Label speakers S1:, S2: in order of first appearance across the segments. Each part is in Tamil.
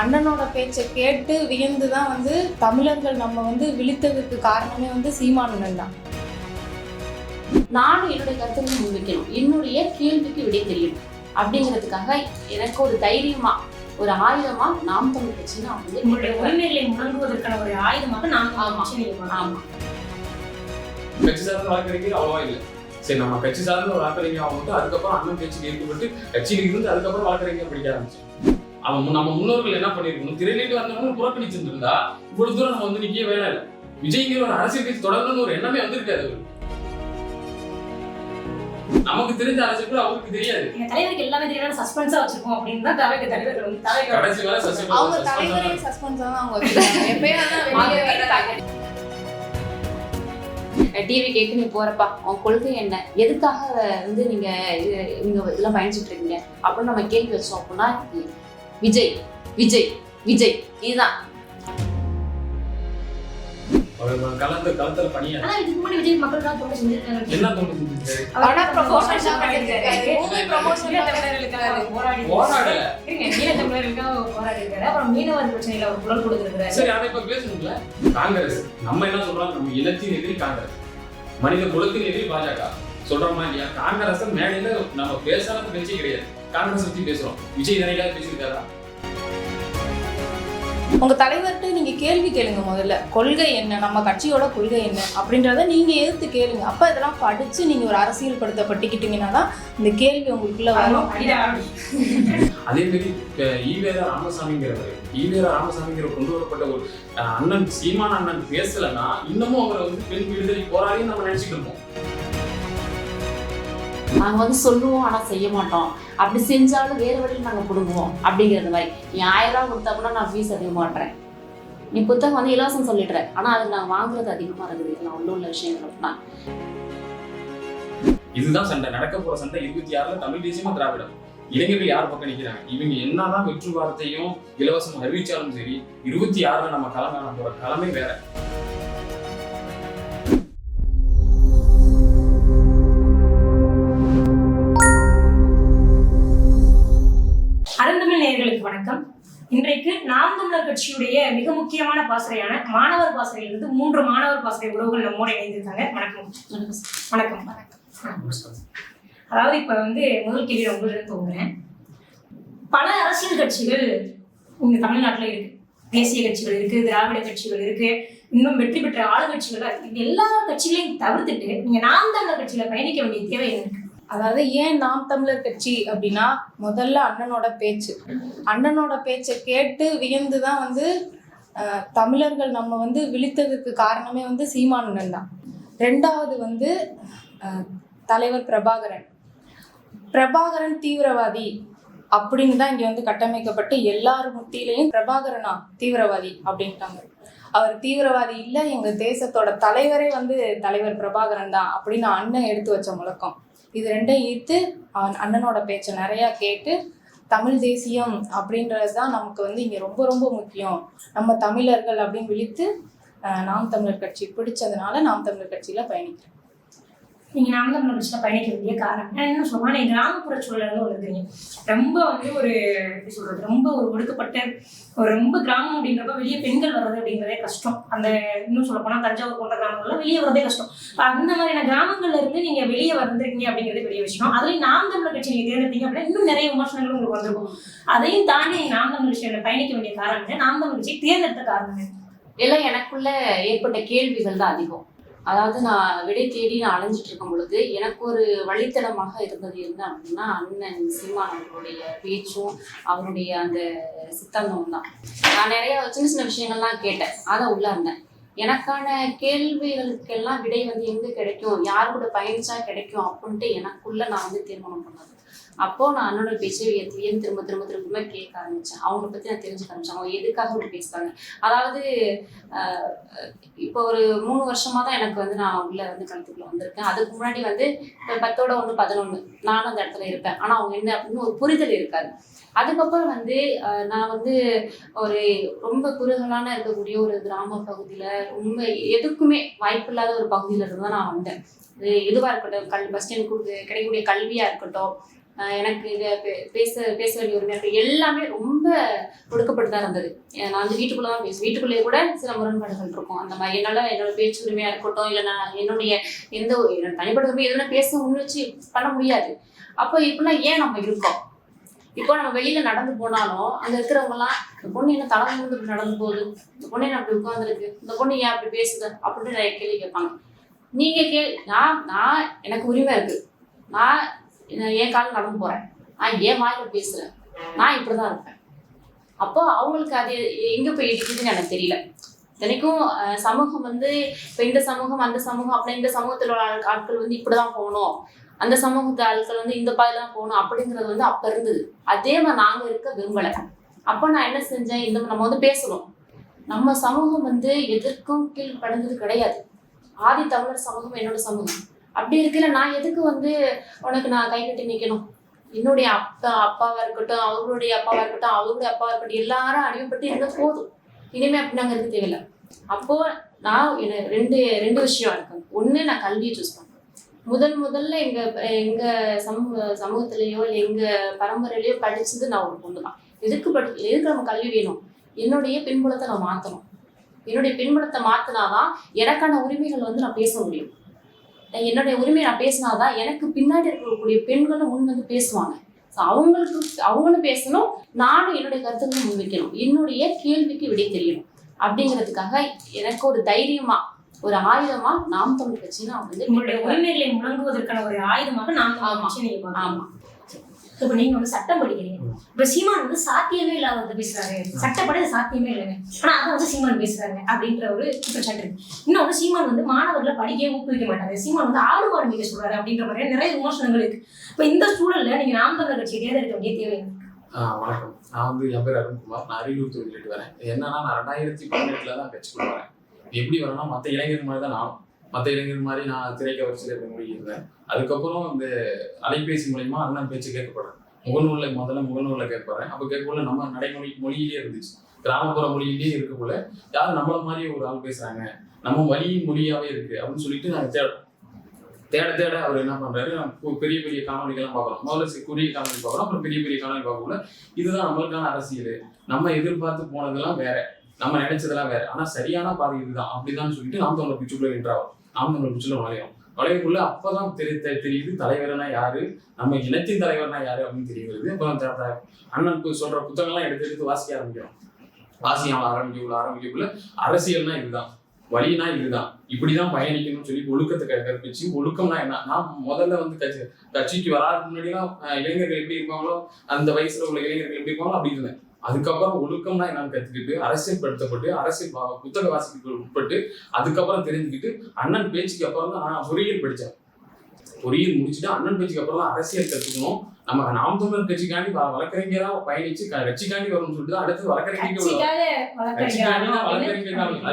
S1: அண்ணனோட பேச்சை கேட்டு வியந்து தான் தமிழர்கள் நம்ம விழித்ததுக்கு காரணமே சீமானன் தான்.
S2: நானும் என்னுடைய கருத்துக்களை முன்வைக்கணும், என்னுடைய கேள்விக்கு விடை தெரியும் அப்படிங்கிறதுக்காக எனக்கு ஒரு தைரியமா ஒரு ஆயுதமா நாம் தமிழ் கட்சின்னு
S3: உங்களுடைய உரிமைகளை முழங்குவதற்கான ஒரு ஆயுதமாக நாம்
S2: ஆமா
S4: கட்சி சார்ந்த வழக்கறிஞர் அவ்வளவா இல்லை. சரி, நம்ம கட்சி சார்ந்த ஒரு வழக்கறிஞர் ஆகும். அதுக்கப்புறம் அண்ணன் கட்சிக்கு ஈர்க்கப்பட்டு கட்சியில் இருந்து அதுக்கப்புறம் வழக்கறிஞர் படிக்க ஆரம்பிச்சோம். அவன் நம்ம முன்னோர்கள் என்ன பண்ணிருக்கணும், திரையிட்டு வந்தவங்க புறக்கணிச்சிருந்தா இவ்வளவு தூரம் நம்ம நிக்க வேலை இல்லை. விஜய்ங்கிற ஒரு அரசியல் கட்சி தொடரணும்னு ஒரு எண்ணமே வந்திருக்காது. நமக்கு தெரிஞ்ச அரசியல் அவருக்கு தெரியாது.
S3: தலைவருக்கு எல்லாமே தெரியாத சஸ்பென்ஸா வச்சிருக்கோம் அப்படின்னு தான் தலைவர்
S4: கடைசி வரை
S1: அவங்க தலைவரே சஸ்பென்ஸா தான் அவங்க வச்சிருக்காங்க. எப்பயும்
S2: டிவி கேட்க நீ போறப்பா உன் கொள்கை என்ன, எதுக்காக நீங்க இதெல்லாம் பயணிச்சுட்டு இருக்கீங்க அப்படின்னு நம்ம கேள்வி வச்சோம் அப்படின்னா விஜய் விஜய் விஜய் இதுதான்
S4: களத்துல பணியா.
S3: ஆனா இதுக்கு முன்னாடி விஜய் மக்கள் தான் தோணு செஞ்சிருக்காங்க.
S4: என்ன தோணு செஞ்சிருக்காரு?
S1: ஆனா ப்ரமோஷன் பண்ணிருக்காரு.
S4: போராடல.
S3: நீல தமிழர்களுக்காக போராடி இருக்காரு. அப்புறம் மீனவர் பிரச்சனையில ஒரு குரல் கொடுத்திருக்காரு.
S4: சரி, அதை இப்ப பேசணும்ல. காங்கிரஸ் நம்ம என்ன சொல்றோம், நம்ம இனத்தின் எதிரி காங்கிரஸ், மனித குலத்தின் எதிரி பாஜக சொல்றோமா இல்லையா? காங்கிரஸ் மேடையில நம்ம பேசாத பேச்சே கிடையாது. காங்கிரஸ் பத்தி பேசுறோம். விஜய் இதனைக்காக பேசியிருக்காரா?
S1: உங்க தலைவர்கிட்ட நீங்க கேள்வி கேளுங்க. முதல்ல கொள்கை என்ன, நம்ம கட்சியோட கொள்கை என்ன அப்படின்றத நீங்க எதிர்த்து கேளுங்க. அப்ப இதெல்லாம் படிச்சு நீங்க ஒரு அரசியல் படுத்திக்கிட்டீங்கன்னா தான் இந்த கேள்வி உங்களுக்குள்ள வரும்.
S4: அதே மாதிரி ஈவேரா ராமசாமிங்கிற கொண்டு வரப்பட்ட ஒரு அண்ணன் சீமான் அண்ணன் பேசலன்னா இன்னமும் அவரை பெண் விடுதலை போராடி நம்ம நினைச்சுட்டு இருப்போம்.
S2: நாங்க சொல்லுவோம் ஆனா செய்ய மாட்டோம், அப்படி செஞ்சாலும் வேறு வழியில் நாங்க கொடுங்குவோம் அப்படிங்கிறது மாதிரி. நீ 1000 ரூபா கொடுத்தா நான் ஃபீஸ் அதிகமா மாட்டேன், நீ புத்தகம் இலவசம் சொல்லிடுறேன், ஆனா அதுக்கு நான் வாங்குறது அதிகமா இருக்குது. நான் உள்ள விஷயங்கள் தான்
S4: இதுதான் சண்டை நடக்க போற சண்டை. 26ல தமிழ் தேசியமா திராவிடம் இளைஞர்கள் யார் பக்கம் நிக்கிறாங்க. இவங்க என்னதான் வெற்று வார்த்தையும் இலவசம் அறிவிச்சாலும் சரி, 26ல நம்ம களம் காண போற களமே வேற.
S3: அருந்தமிழ் நேயர்களுக்கு வணக்கம். இன்றைக்கு நாம் தமிழர் கட்சியுடைய மிக முக்கியமான பாசறையான மாணவர் பாசறையிலிருந்து 3 மாணவர் பாசறை உறவுகள் நம்மோட இணைந்திருக்காங்க. வணக்கம். வணக்கம். அதாவது இப்ப முதல் கேள்வி உங்களிடம் தோங்குறேன். பல அரசியல் கட்சிகள் இங்க தமிழ்நாட்டுல இருக்கு. தேசிய கட்சிகள் இருக்கு, திராவிட கட்சிகள் இருக்கு, இன்னும் வெற்றி பெற்ற ஆளுங்கட்சிகள். இது எல்லா கட்சிகளையும் தவிர்த்துட்டு நீங்க நாம் தமிழர் கட்சியில பயணிக்க வேண்டிய தேவை என்ன இருக்கு?
S1: அதாவது ஏன் நாம் தமிழர் கட்சி அப்படின்னா, முதல்ல அண்ணனோட பேச்சை கேட்டு வியந்து தான் தமிழர்கள் நம்ம விழித்ததுக்கு காரணமே சீமானன் தான். ரெண்டாவது தலைவர் பிரபாகரன் தீவிரவாதி அப்படின்னு தான் இங்க கட்டமைக்கப்பட்டு எல்லாரும் மத்தியிலையும் பிரபாகரனா தீவிரவாதி அப்படின்ட்டாங்க. அவர் தீவிரவாதி இல்லை, எங்க தேசத்தோட தலைவரே தலைவர் பிரபாகரன் தான் அப்படின்னு அண்ணன் எடுத்து வச்ச முழக்கம். இது ரெண்டையும் ஈர்த்து அண்ணனோட பேச்சை நிறையா கேட்டு தமிழ் தேசியம் அப்படின்றது தான் நமக்கு இங்கே ரொம்ப ரொம்ப முக்கியம், நம்ம தமிழர்கள் அப்படின்னு விழித்து நாம் தமிழர் கட்சி பிடிச்சதுனால நாம் தமிழர் கட்சியில் பயணிக்கிறேன்.
S3: நீங்க நாம் தமிழர் கட்சியில பயணிக்க வேண்டிய காரணம் என்ன சொல்லுவா, நீங்க கிராமப்புற சூழல்ல இருக்கிறீங்க. ரொம்ப ஒரு எப்படி சொல்றது, ரொம்ப ஒரு ஒடுக்கப்பட்ட ஒரு ரொம்ப கிராமம் அப்படின்றப்ப வெளியே பெண்கள் வர்றது அப்படிங்கிறதே கஷ்டம். அந்த இன்னும் சொல்ல போனா தஞ்சாவூர் போன்ற கிராமங்கள்ல வெளியே வரதே கஷ்டம். அந்த மாதிரியான கிராமங்கள்ல இருந்து நீங்க வெளியே வந்திருக்கீங்க அப்படிங்கிறது பெரிய விஷயம். அதுலயும் நாம் தமிழர் கட்சி நீங்க தேர்ந்தெடுத்தீங்க அப்படின்னா இன்னும் நிறைய விமர்சனங்கள் உங்களுக்கு வந்திருக்கும். அதையும் தாண்டி நாம் தமிழர் கட்சியில பயணிக்க வேண்டிய காரணம், நாம் தமிழர் கட்சியை தேர்ந்தெடுத்த காரணம்
S2: எல்லாம் எனக்குள்ள ஏற்பட்ட கேள்விகள் தான் அதிகம். அதாவது நான் விடை தேடி நான் அலைஞ்சிட்டு இருக்கும் பொழுது எனக்கு ஒரு வழித்தளமாக இருந்தது என்ன அப்படின்னா, அண்ணன் சீமான் அவர்களுடைய பேச்சும் அவருடைய அந்த சித்தாந்தமும் தான். நான் நிறைய சின்ன சின்ன விஷயங்கள்லாம் கேட்டேன், அதை உள்ள இருந்தேன். எனக்கான கேள்விகளுக்கெல்லாம் விடை எங்க கிடைக்கும், யார் கூட பயணிச்சா கிடைக்கும் அப்படின்ட்டு எனக்குள்ள நான் தீர்மானம் பண்ணது. அப்போ நான் அண்ணனோட பேச்சை திரும்ப திரும்ப கேட்க ஆரம்பிச்சேன். அவங்களை பத்தி நான் தெரிஞ்சுக்க ஆரம்பிச்சேன், அவங்க எதுக்காக அப்படி பேசுறாங்க. அதாவது இப்போ ஒரு 3 வருஷமா தான் எனக்கு நான் உள்ள களத்துக்குள்ள வந்திருக்கேன். அதுக்கு முன்னாடி 10ஓட 1 11 நானும் அந்த இடத்துல இருப்பேன். ஆனா அவங்க என்ன அப்படின்னு ஒரு புரிதல் இருக்காது. அதுக்கப்புறம் நான் ஒரு ரொம்ப குறுகலான இருக்கக்கூடிய ஒரு கிராம பகுதியில ரொம்ப எதுக்குமே வாய்ப்பு இல்லாத ஒரு பகுதியில இருந்து தான் நான் வந்தேன். எதுவா இருக்கட்டும், பஸ் ஸ்டாண்டுக்கு கிடைக்கக்கூடிய கல்வியா இருக்கட்டும், எனக்கு பேச வேண்டிய உரிமை இருக்கு, எல்லாமே ரொம்ப ஒடுக்கப்பட்டு தான் இருந்தது. நான் வந்து வீட்டுக்குள்ள தான் பேசுவேன். வீட்டுக்குள்ளேயே கூட சில முரண்பாடுகள் இருக்கும். அந்த மாதிரி என்னால் என்னோட பேச்சு உரிமையா இருக்கட்டும், இல்லை நான் என்னுடைய என்னோட தனிப்பட்ட உரிமை எதுனா பேச முன்வச்சு பண்ண முடியாது. அப்போ இப்படின்னா ஏன் நம்ம இருக்கோம்? இப்போ நம்ம வெளியில நடந்து போனாலும் அங்க இருக்கிறவங்கலாம் இந்த பொண்ணு என்ன தலை வந்து இப்படி நடந்து போகுது, இந்த பொண்ணு என்ன அப்படி உட்காந்துருக்கு, இந்த பொண்ணு ஏன் அப்படி பேசுது அப்படின்னு நிறைய கேள்வி கேட்பாங்க. நீங்க நான் எனக்கு உரிமை இருக்கு, நான் என் காலம் நடந்து போறேன், நான் என் வாயில பேசுறேன், நான் இப்படிதான் இருப்பேன். அப்போ அவங்களுக்கு அது எங்க போய் இடிக்குதுன்னு எனக்கு தெரியல. தினைக்கும் சமூகம் வந்து இப்போ இந்த சமூகம் அந்த சமூகம் அப்படின்னா இந்த சமூகத்தில் உள்ள ஆட்கள் வந்து இப்படிதான் போகணும், அந்த சமூகத்து ஆட்கள் வந்து இந்த பாதைதான் போகணும் அப்படிங்கிறது வந்து அப்ப இருந்தது. அதே மாதிரி நாங்க இருக்க விரும்பலை. அப்போ நான் என்ன செஞ்சேன், நம்ம வந்து பேசணும். நம்ம சமூகம் வந்து எதற்கும் கீழ் படைஞ்சது கிடையாது. ஆதி தமிழர் சமூகம் என்னோட சமூகம். அப்படி இருக்கல நான் எதுக்கு வந்து உனக்கு நான் கை கட்டி நிற்கணும்? என்னுடைய அப்பாவா இருக்கட்டும், அவங்களுடைய அப்பாவா இருக்கட்டும், அவங்களுடைய அப்பாவா இருக்கட்டும், எல்லாரும் அடிமைப்பட்டு இருந்தா போதும். இனிமே அப்படி நாங்கள் இருக்க தேவையில்லை. அப்போ நான் ரெண்டு விஷயம் இருக்கு. ஒன்று, நான் கல்வியை சூஸ் பண்ணேன். முதல்ல எங்க சமூகத்திலேயோ இல்லை எங்க பரம்பரையிலையோ படிச்சது நான் ஒரு பொண்ணு தான். எதுக்கு நம்ம கல்வி வேணும்? என்னுடைய பின்புலத்தை நான் மாற்றணும். என்னுடைய பின்புலத்தை மாற்றினாதான் எனக்கான உரிமைகள் வந்து நான் பேச முடியும். என்னுடைய உரிமையை நான் பேசினாதான் எனக்கு பின்னாடி இருக்கக்கூடிய பெண்களும் முன் வந்து பேசுவாங்க. ஸோ அவங்களும் பேசணும், நானும் என்னுடைய கருத்துக்களை முன் வைக்கணும், என்னுடைய கேள்விக்கு விடை தெரியணும். அப்படிங்கிறதுக்காக எனக்கு ஒரு தைரியமா, ஒரு ஆயுதமா நாம் தமிழ் கட்சி நான் வந்து
S3: உங்களுடைய உரிமைகளை முழங்குவதற்கான ஒரு ஆயுதமாக நாம் தமிழ் கட்சி நீங்க பாருங்க.
S2: ஆமா.
S3: இப்ப நீங்க வந்து சட்டம் படிக்கிறீங்க. இப்ப சீமான் வந்து சாத்தியமே இல்லாத பேசுறாரு, சட்டப்படி அது சாத்தியமே இல்லைங்க, ஆனா அதை வந்து சீமான் பேசுறாங்க அப்படின்ற ஒரு குற்றச்சாட்டு இருக்கு. இன்னொன்று, சீமான் வந்து மாணவர்களை படிக்கவே ஊக்குவிக்க மாட்டாங்க, சீமான் வந்து ஆடு மாடு மேய்க்க சொல்றாரு அப்படின்ற மாதிரி நிறைய விமர்சனங்கள் இருக்கு. இப்ப இந்த சூழல்ல நீங்க நாம் தமிழர் கட்சியை தேர்ந்தெடுக்க வேண்டிய தேவை.
S4: வணக்கம், நான் வந்து என் பேர் அருண்குமார். நான் அரியலூர் தொகுதியிலிட்டு வரேன். என்னன்னா, நான் 2018 தான் கட்சிக்குள்ள வரேன். எப்படி வரேன்னா, மற்ற இளைஞர் மாதிரி தான் நானும். மற்ற இளைஞர் மாதிரி நான் திரைக்கவர்ச்சியில் முடியிருந்தேன். அதுக்கப்புறம் இந்த அலைபேசி மூலயமா அண்ணன் பேச்சு கேட்கப்படுறேன். முகநூலில் கேட்பறேன். அப்போ கேட்கக்குள்ள நம்ம நடைமொழி மொழியிலே இருந்துச்சு, கிராமப்புற மொழியிலேயே இருக்கக்குள்ள யாரும் நம்மள மாதிரி ஒரு ஆள் பேசுறாங்க, நம்ம வழியின் மொழியாவே இருக்கு அப்படின்னு சொல்லிட்டு நாங்கள் தேட அவர் என்ன பண்றாரு, பெரிய பெரிய காணொலிகள்லாம் பார்க்குறோம். முதல்ல குறுகிய காணொலி பார்க்குறோம், அப்புறம் பெரிய பெரிய காணொலி பார்க்கக்குள்ள இதுதான் நம்மளுக்கான அரசியல், நம்ம எதிர்பார்த்து போனதெல்லாம் வேற, நம்ம நினைச்சதெல்லாம் வேற, ஆனா சரியான பாதை இதுதான் அப்படிதான் சொல்லிட்டு நாம் தமிழர் பிச்சுக்குள்ள வென்றாகும். நாம் தமிழர் பிச்சுல வளையக்குள்ள அப்பதான் தெரியுது தலைவர்னா யாரு, நம்ம இனத்தின் தலைவர்னா யாரு அப்படின்னு தெரியுது. அப்புறம் அண்ணன் சொல்ற புத்தகங்கள்லாம் எடுத்து வாசிக்க ஆரம்பிக்கக்குள்ள அரசியல்னா இதுதான், வழினா இதுதான், இப்படிதான் பயணிக்கணும்னு சொல்லி ஒழுக்கத்தை கற்பிச்சு, ஒழுக்கம்னா என்ன, நான் முதல்ல வந்து கட்சிக்கு வராதுக்கு முன்னாடிலாம் இளைஞர்கள் எப்படி இருப்பாங்களோ, அந்த வயசுல உள்ள இளைஞர்கள் எப்படி இருப்பாங்களோ அப்படி இருந்தேன். அதுக்கப்புறம் ஒழுக்கம்னா என்னன்னு கற்றுக்கிட்டு, அரசியல் படுத்தப்பட்டு, அரசியல் புத்தக வாசிப்புகள் உட்பட்டு, அதுக்கப்புறம் தெரிஞ்சுக்கிட்டு, அண்ணன் பேச்சுக்கு அப்புறம் தான் நான் பொறியியல் படித்தேன். பொறியியல் முடிச்சுட்டு அண்ணன் பேச்சுக்கு அப்புறம் தான் அரசியல் கற்றுக்கணும். நம்ம நாம் தமிழர் கட்சிக்காண்டி வழக்கறிஞரா பயணிச்சு கட்சிக்காண்டி வரும்னு சொல்லிட்டு தான் அடுத்து வழக்கறிஞர்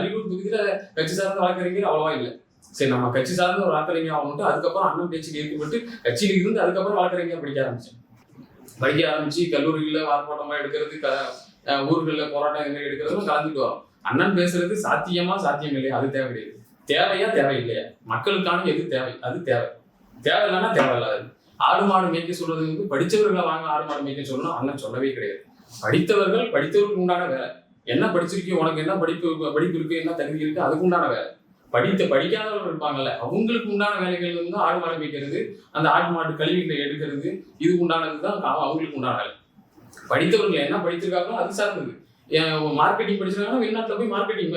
S4: அரியலூர் தொகுதியில கட்சி சார்ந்த வழக்கறிஞர் அவ்வளவா இல்லை. சரி, நம்ம கட்சி சார்ந்த ஒரு வழக்கறிஞர் ஆகணும். அதுக்கப்புறம் அண்ணன் பேச்சுக்கு ஏற்கப்பட்டு கட்சியில இருந்து அதுக்கப்புறம் வழக்கறிஞர் படிக்க ஆரம்பிச்சு கல்லூரிகளில் ஆர்ப்பாட்டமா எடுக்கிறது, ஊர்களில் போராட்டம் இந்த மாதிரி எடுக்கிறதும் கலந்துட்டு வரோம். அண்ணன் பேசுறது சாத்தியம் இல்லையா, அது தேவை கிடையாது. தேவையா தேவை இல்லையா, மக்களுக்கான எது தேவை அது தேவை, தேவையில்லைன்னா தேவையில்லாது. ஆடு மாடு மேய்க்க சொல்றது வந்து படித்தவர்களை வாங்க ஆடு மாடு மேய்க்க சொல்லணும் அண்ணன் சொல்லவே கிடையாது. படித்தவர்களுக்கு உண்டான வேலை என்ன, படிச்சிருக்கீங்க, உனக்கு என்ன படிப்பு இருக்கு, என்ன தகுதி இருக்கு, அதுக்கு உண்டான வேலை. படிக்காதவர்கள் இருப்பாங்கல்ல, அவங்களுக்கு உண்டான வேலைகள் வந்து ஆடு மாடு மேய்க்கிறது, அந்த ஆடு மாடு கழிவுகளை எடுக்கிறது, இது உண்டானதுதான் அவங்களுக்கு உண்டான வேலை. படித்தவர்கள் என்ன படித்திருக்காங்களோ அது சார்ந்தது. மார்க்கெட்டிங் படிச்சிருக்காங்கன்னா வெளிநாட்டுல போய் மார்க்கெட்டிங்,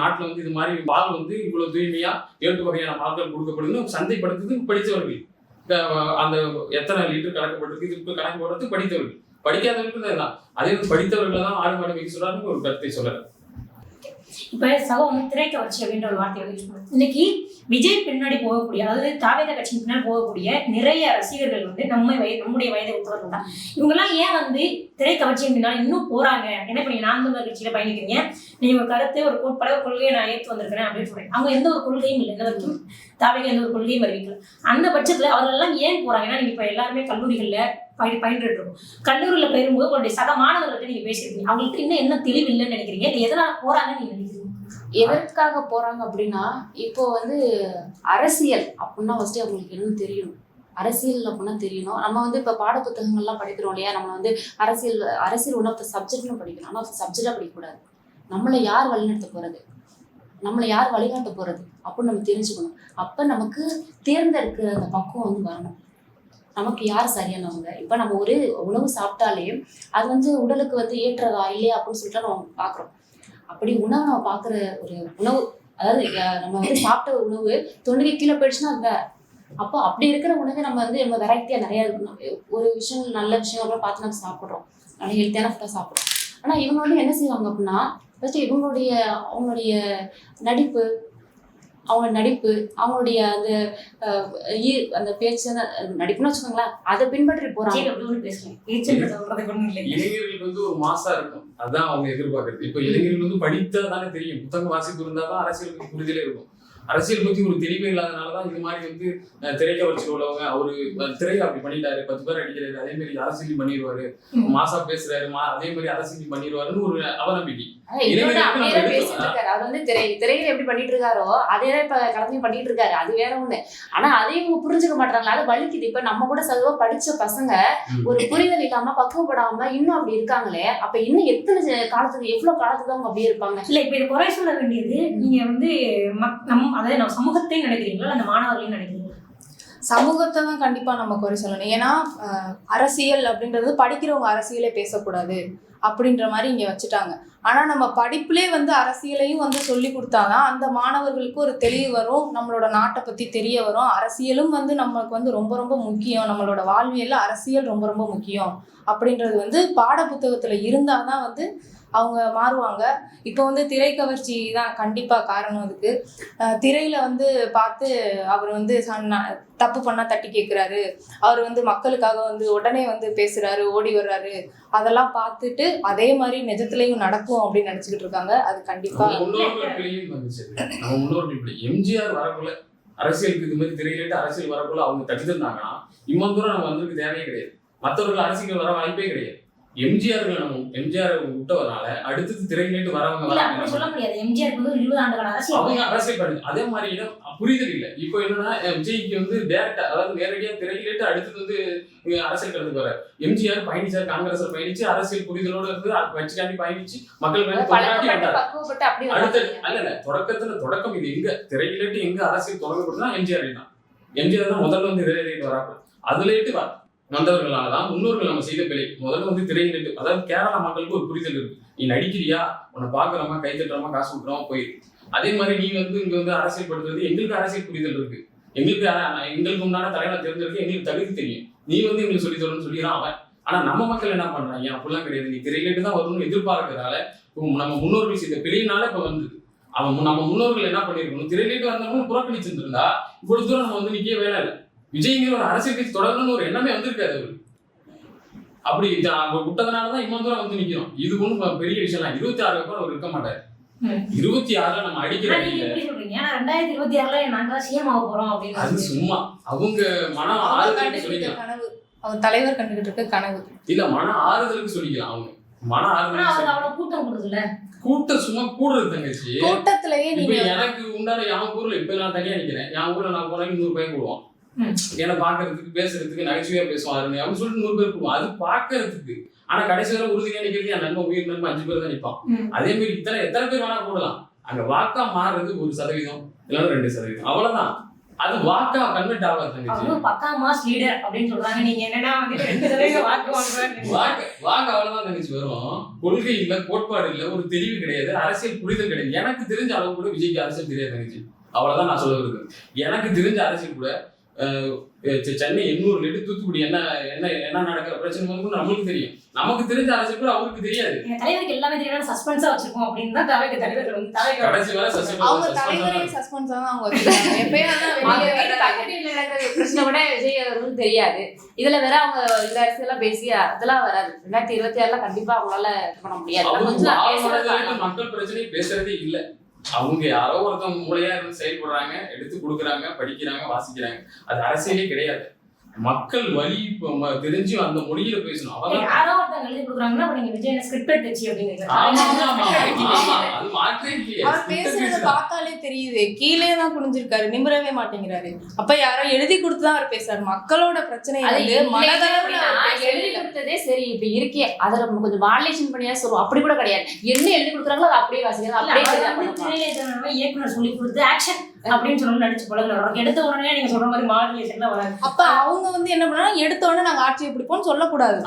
S4: நாட்டுல வந்து இது மாதிரி பால் வந்து இவ்வளவு தூய்மையா 7 வகையான பால்கள் கொடுக்கப்படுதுன்னு சந்தைப்படுத்துறது படித்தவர்கள். அந்த எத்தனை லிட்டர் கணக்கப்பட்டிருக்கு இது கணக்கு போடுறது படித்தவர்கள். படிக்காதவர்களுக்கு தான். அதே படித்தவர்கள் தான் ஆடு மாடு மேய்க்க சொல்றாருன்னு ஒரு கருத்தை சொல்றாரு.
S3: இப்ப சகோ வந்து திரைக்கவர்ச்சி அப்படின்ற ஒரு வார்த்தையை யூஸ் பண்ணுவோம். இன்னைக்கு விஜய் பின்னாடி போகக்கூடிய, அதாவது தாவேத கட்சியின் பின்னாடி போகக்கூடிய நிறைய ரசிகர்கள் வந்து நம்முடைய வயதை ஒத்தவர்கள் தான். இவங்கெல்லாம் ஏன் வந்து திரைக்கவர்ச்சியின் பின்னாடி இன்னும் போறாங்க? என்ன இப்ப நீங்க நாம் தமிழர் கட்சியில பயணிக்கிறீங்க, நீங்க ஒரு கருத்து ஒரு கோட்பாட கொள்கையை நான் ஏற்று வந்திருக்கிறேன் அப்படின்னு சொல்றேன். அவங்க எந்த ஒரு கொள்கையும் இல்லை, இந்த வரைக்கும் தாவேக எந்த ஒரு கொள்கையும் அறிவிக்கல. அந்த பட்சத்துல அவர்கள் எல்லாம் ஏன் போறாங்க? ஏன்னா நீங்க இப்ப எல்லாருமே கல்லூரிகள்ல பயின்று இருக்கோம். கல்லூரியில பயிலும்போது உங்களுடைய சக மாணவர்கள்ட்ட நீங்க பேசிருக்கீங்க, அவங்களுக்கு இன்னும் என்ன தெளிவு இல்லைன்னு நினைக்கிறீங்க? இது எதனால போறாங்கன்னு நீங்க நினைக்கிறீங்க?
S2: எதற்காக போறாங்க அப்படின்னா, இப்போ வந்து அரசியல் அப்படின்னா ஃபர்ஸ்ட் அவங்களுக்கு என்ன தெரியணும். அரசியல் அப்படின்னா தெரியணும். நம்ம வந்து இப்போ பாட புத்தகங்கள்லாம் படிக்கிறோம் இல்லையா, நம்ம வந்து அரசியல் ஒன் ஆஃப் த சப்ஜெக்ட்னு படிக்கணும். ஒன் ஆஃப் த சப்ஜெக்டாக படிக்கக்கூடாது. நம்மளை யார் வழிநடத்த போகிறது, நம்மளை யார் வழிகாட்ட போகிறது அப்படின்னு நம்ம தெரிஞ்சுக்கணும். அப்போ நமக்கு தேர்ந்தெடுக்கிற அந்த பக்குவம் வந்து வரணும். நமக்கு யார் சரியானவங்க. இப்போ நம்ம ஒரு உணவு சாப்பிட்டாலே அது வந்து உடலுக்கு வந்து ஏற்றதா இல்லையா அப்படின்னு சொல்லிட்டு நம்ம பார்க்குறோம். அப்படி உணவு நம்ம பார்க்குற ஒரு உணவு, அதாவது நம்ம வந்து சாப்பிட்ட உணவு 90 கீழே போயிடுச்சுன்னா அது வேற. அப்போ அப்படி இருக்கிற உணவை நம்ம வந்து நம்ம வெரைட்டியாக நிறையா ஒரு விஷயம் நல்ல விஷயம் அப்புறம் பார்த்து நம்ம சாப்பிட்றோம், நல்ல ஹெல்த்தியான ஃபுட்டாக சாப்பிட்றோம். ஆனால் இவங்க வந்து என்ன செய்வாங்க அப்படின்னா, ஃபஸ்ட்டு அவங்களுடைய நடிப்பு, அவங்களுடைய அந்த பேச்சு, நடிப்புன்னு வச்சுக்கோங்களேன், அதை பின்பற்றி போறாங்க.
S4: இளைஞர்களுக்கு வந்து ஒரு மாசா இருக்கும், அதான் அவங்க எதிர்பார்க்கறது. இப்ப இளைஞர்கள் வந்து படித்தா தானே தெரியும், புத்தக வாசிப்பு இருந்தாதான் அரசியல் பத்தி புரிதலே இருக்கும். அரசியல் பத்தி ஒரு தெளிவே இல்லாதனாலதான் இது மாதிரி வந்து திரைக்கவர்ச்சி உள்ளவங்க, அவரு திரையில அப்படி பண்ணிட்டாரு, 10 பேர் அடிக்கிறாரு, அதே மாதிரி அரசியல் பண்ணிடுவாரு, மாசா பேசுறாரு, அதே மாதிரி அரசியல் பண்ணிடுவாருன்னு ஒரு அவநம்பிக்கை.
S2: அவர் வந்து திரையில எப்படி பண்ணிட்டு இருக்காரோ அதே இப்ப களத்தையும் பண்ணிட்டு இருக்காரு, அது வேற ஒண்ணு. ஆனா அதையும் இவங்க புரிஞ்சுக்க மாட்டாங்களா, அது வலிக்குது. இப்ப நம்ம கூட சதுவா படிச்ச பசங்க ஒரு புரிதல் இல்லாம பக்குவப்படாம இன்னும் அப்படி இருக்காங்களே, அப்ப இன்னும் எவ்வளவு காலத்துக்கு அவங்க அப்படியே இருப்பாங்க.
S3: இல்ல இப்ப இது குறை சொல்ல வேண்டியது நீங்க வந்து அதாவது நம்ம சமூகத்தையும் நினைக்கிறீங்களா, அந்த மாணவர்களையும் நினைக்கிறீங்களா?
S1: சமூகத்தை தான் கண்டிப்பா நம்ம குறை சொல்லணும். ஏன்னா அரசியல் அப்படின்றது படிக்கிறவங்க அரசியலே பேசக்கூடாது அப்படின்ற மாதிரி இங்க வச்சுட்டாங்க. ஆனா நம்ம படிப்புலே வந்து அரசியலையும் வந்து சொல்லி கொடுத்தாதான் அந்த மாணவர்களுக்கு ஒரு தெளிவு வரும், நம்மளோட நாட்டை பத்தி தெரிய வரும். அரசியலும் வந்து நமக்கு வந்து ரொம்ப ரொம்ப முக்கியம், நம்மளோட வாழ்வியல்ல அரசியல் ரொம்ப ரொம்ப முக்கியம் அப்படின்றது வந்து பாட புத்தகத்துல இருந்தாதான் வந்து அவங்க மாறுவாங்க. இப்போ வந்து திரைக்கவர்ச்சி தான் கண்டிப்பாக காரணம். அதுக்கு திரையில வந்து பார்த்து அவர் வந்து தப்பு பண்ணால் தட்டி கேட்குறாரு, அவர் வந்து மக்களுக்காக வந்து உடனே வந்து பேசுறாரு, ஓடி வர்றாரு, அதெல்லாம் பார்த்துட்டு அதே மாதிரி நிஜத்துலையும் நடக்கும் அப்படின்னு நினச்சிக்கிட்டு இருக்காங்க. அது கண்டிப்பாக
S4: எம்ஜிஆர் வரக்குள்ள அரசியலுக்கு இது மாதிரி திரையிலேட்டு அரசியல் வரக்குள்ள அவங்க தட்டி தந்தாங்கன்னா இவ்வளவு தூரம் நம்ம வந்திருக்கு தேவையே கிடையாது. மற்றவர்கள் அரசியல் வர வாய்ப்பே கிடையாது. எம்ஜிஆர் விட்டவரால அடுத்தது திரையிலேட்டு வரவங்க
S3: சொல்ல முடியாது. எம்ஜிஆர் வந்து 20 ஆண்டுகள்
S4: அரசியல் பண்ணுங்க. அதே மாதிரி புரிதல் இல்லை. இப்போ என்னன்னா விஜய்க்கு வந்து டேரக்டா, அதாவது நேரடியா திரையிலேட்டு அடுத்தது வந்து அரசியல் கடந்து வர எம்ஜிஆர் பயணிச்சார், காங்கிரஸ் பயணிச்சு அரசியல் புரிதலோடு இருந்து கட்சிக்காண்டி பயணிச்சு மக்கள் தொடக்கம் இது எங்க திரையிலேட்டு எங்க அரசியல் தொடங்கப்படுதுன்னா எம்ஜிஆர் தான். எம்ஜிஆர் தான் முதல்ல வந்து திரையிலேட்டு வராங்க. அதுலேட்டு வந்தவர்களாலதான் முன்னோர்கள் நம்ம செய்த பிழை. முதல்ல வந்து திரையிலேட்டு, அதாவது கேரளா மக்களுக்கு ஒரு புரிதல் இருக்கு, நீ நடிக்கிறியா, உன்னை பாக்குறோமா, கை தட்டுறோமா, காசு கொடுக்குறோமா, போயிரு. அதே மாதிரி நீ வந்து இங்க வந்து அரசியல் படுத்துறது, எங்களுக்கு அரசியல் புரிதல் இருக்கு, எங்களுக்கு உண்டான தலைவர் தேர்ந்தெடுக்க எங்களுக்கு தகுதி தெரியும், நீ வந்து எங்களுக்கு சொல்லி தரணும்னு சொல்லிடுறான் அவன். ஆனா நம்ம மக்கள் என்ன பண்றாங்க, அப்படிலாம் கிடையாது, நீ திரையிலேட்டு தான் வரணும்னு எதிர்பார்க்கறதால நம்ம முன்னோர்கள் செய்த பிழையினால இப்ப வந்தது. நம்ம முன்னோர்கள் என்ன பண்ணிருக்கணும், திரையிலேட்டு வந்தவங்க புறக்கணிச்சிருந்தா இவ்வளவு தூரம் நம்ம வந்து நிக்க வேலை இல்லை. விஜய்ங்கிற ஒரு அரசியல் கட்சி தொடரணும்னு ஒரு எண்ணமே வந்திருக்காது அவரு. அப்படி விட்டதுனாலதான் இவ்வளவு தூரம் வந்து நிக்கிறோம். இது ஒன்றும் பெரிய விஷயம் தான். 26 அப்புறம் அவர் இருக்க மாட்டாரு. 26 நம்ம அடிக்கிற
S3: 2026
S4: அது சும்மா அவங்க மன ஆறுதலுக்கு சொல்லிக்கலாம்.
S1: கனவு அவங்க தலைவர் கண்டுகிட்டு இருக்க கனவு
S4: இல்ல, மன ஆறுதலுக்கு சொல்லிக்கலாம். அவங்க மன ஆறுதல் கூட்டம் சும்மா கூடுறது தங்கச்சி.
S1: கூட்டத்திலேயே
S4: இப்ப எனக்கு உண்டான என் ஊர்ல இப்ப நான் தனியா நிக்கிறேன், என் ஊர்ல நான் போனா 100 பேர் கூடுவான். ஏன்னா பாக்குறதுக்கு பேசுறதுக்கு நகைச்சுவையா பேசுவாரு அப்படின்னு சொல்லிட்டு 100 பேர் கூடுவான். அது பாக்குறதுக்கு. ஆனா கடைசி வரை உறுதியா நிக்கிறது என் நண்பன், உயிர் நண்பன் 5 பேர் தான் நிற்பான். அதே மாதிரி எத்தனை பேர் வேணா கூடலாம். அங்க வாக்கா மாறுறது 1% இல்லைன்னா 2%, அவ்வளவுதான். அது வாக்கா கன்வெர்ட் ஆகாது தங்கச்சி.
S3: பக்கா மாஸ் லீடர் அப்படின்னு சொல்றாங்க. நீங்க என்னன்னா வந்து 2%
S4: வாக்கு அவ்வளவுதான் தங்கச்சி வரும். கொள்கை இல்ல, கோட்பாடு இல்ல, ஒரு தெளிவு கிடையாது, அரசியல் புரிதல் கிடையாது. எனக்கு தெரிஞ்ச அளவு கூட விஜய்க்கு அரசியல் தெரியாது தங்கச்சி. அவ்வளவுதான் நான் சொல்ல வருது. எனக்கு தெரிஞ்ச அரசியல் கூட சென்னை 800 தூத்துக்குடி என்ன நடக்கிற பிரச்சனை வந்து நம்மளுக்கு தெரியும். நமக்கு தெரிஞ்ச அரசியல் கூட அவருக்கு தெரியாது.
S3: தலைவருக்கு எல்லாமே தெரியும், சஸ்பென்ஸா வச்சிருக்கோம் அப்படின்னு தான் தலைவர் வந்து
S4: கடைசி வரை
S1: அவங்க தலைவரே சஸ்பென்ஸா தான் அவங்க வச்சிருக்காங்க.
S2: பிரச்சனை கூட விஜய் அவர்களுக்கு தெரியாது. இதுல வேற அவங்க இந்த அரசியெல்லாம் பேசி அதெல்லாம் வராது. 2026 கண்டிப்பா அவங்களால பண்ண முடியாது.
S4: மக்கள் பிரச்சனை பேசுறதே இல்ல. அவங்க யாரோ ஒருத்தவங்க மூளையா இருந்து செயல்படுறாங்க, எடுத்து கொடுக்குறாங்க, படிக்கிறாங்க, வாசிக்கிறாங்க. அது அரசியலே கிடையாது. மக்கள் வழி தெரிஞ்சு அந்த மொழியில பேசணும். அவதான்
S3: யாரோ ஒருத்தங்க எழுதி கொடுக்குறாங்கன்னா அப்ப நீங்க விஜய் ஸ்கிரிப்டட் வச்சு
S4: ஆமா, ஆமா, ஆமா.
S3: அப்படிங்கிறீங்க.
S4: அது மாற்றே இல்லையே.
S1: அவர் பேசுறத பார்த்தாலே தெரியுது, கீழே தான் குனிஞ்சிருக்காரு, நிமிரவே மாட்டேங்கிறாரு. அப்ப யாரோ எழுதி கொடுத்துதான் அவர் பேசுறாரு. மக்களோட பிரச்சனை வந்து மனதளவுல அவர்
S2: எழுதி கொடுத்ததே சரி இப்ப இருக்கே அதுல நம்ம கொஞ்சம் வாலிடேஷன் பண்ணியா சொல்லுவோம். அப்படி கூட கிடையாது. என்ன எழுதி கொடுக்குறாங்களோ அதை அப்படியே வாசிக்கிறாங்க, அப்படியே சரியா பண்ணுவாங்க.
S3: இயக்குனர் சொல்லி கொடுத்து ஆக்ஷன் அப்படின்னு சொல்லணும் நடிச்சு பழகுறோம். எடுத்த உடனே நீங்க சொல்ற மாதிரி மாடுலேஷன் தான் வராது.
S1: அப்ப அவங்க வந்து என்ன பண்ணா, எடுத்த உடனே நாங்க ஆட்சியை பிடிப்போம்னு சொல்லக்கூடாது.